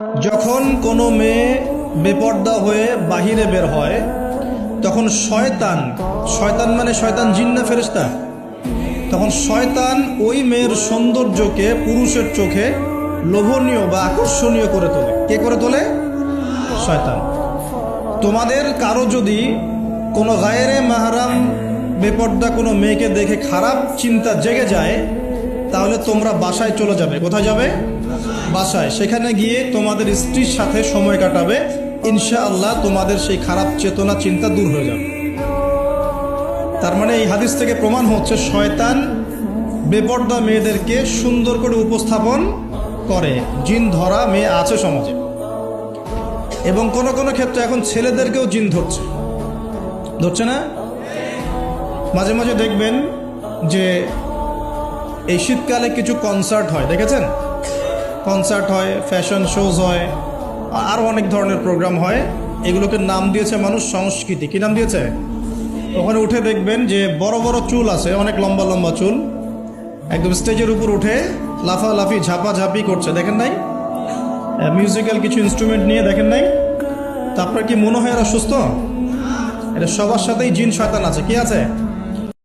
যখন কোনো মেয়ে বেপর্দা হয়ে বাহিরে বের হয় তখন শয়তান মানে শয়তান জিন না ফেরেশতা, তখন শয়তান ওই মেয়ের সৌন্দর্যকে পুরুষের চোখে লোভনীয় বা আকর্ষণীয় করে তোলে। কে করে তোলে? শয়তান। তোমাদের কারো যদি কোনো গায়রে মাহরাম বেপর্দা কোনো মেয়েকে দেখে খারাপ চিন্তা জেগে যায়, তাহলে তোমরা বাসায় চলে যাবে। কোথায় যাবে? বাসায়। সেখানে গিয়ে তোমাদের স্ত্রীর সাথে সময় কাটাবে। ইনশাআল্লাহ তোমাদের সেই খারাপ চেতনা চিন্তা দূর হয়ে যাবে। তার মানে এই হাদিস থেকে প্রমাণ হচ্ছে শয়তান বেপর্দা মেয়েদেরকে সুন্দর করে উপস্থাপন করে। জিন ধরা মেয়ে আছে সমাজে, এবং কোনো কোনো ক্ষেত্রে এখন ছেলেদেরকেও জিন ধরছে না? মাঝে মাঝে দেখবেন যে এই শীতকালে কিছু কনসার্ট হয়, দেখেছেন? কনসার্ট হয়, ফ্যাশন শোজ হয়, আরও অনেক ধরনের প্রোগ্রাম হয়। এগুলোকে নাম দিয়েছে মানুষ সংস্কৃতি। কী নাম দিয়েছে? ওখানে উঠে দেখবেন যে বড় বড় চুল আছে, অনেক লম্বা লম্বা চুল, একদম স্টেজের উপর উঠে লাফালাফি ঝাপাঝাপি করছে। দেখেন নাই? মিউজিক্যাল কিছু ইনস্ট্রুমেন্ট নিয়ে, দেখেন নাই? তা আপনার কি মনে হয় এরা সুস্থ? এটা সবার সাথেই জিন শয়তান আছে। কি আছে?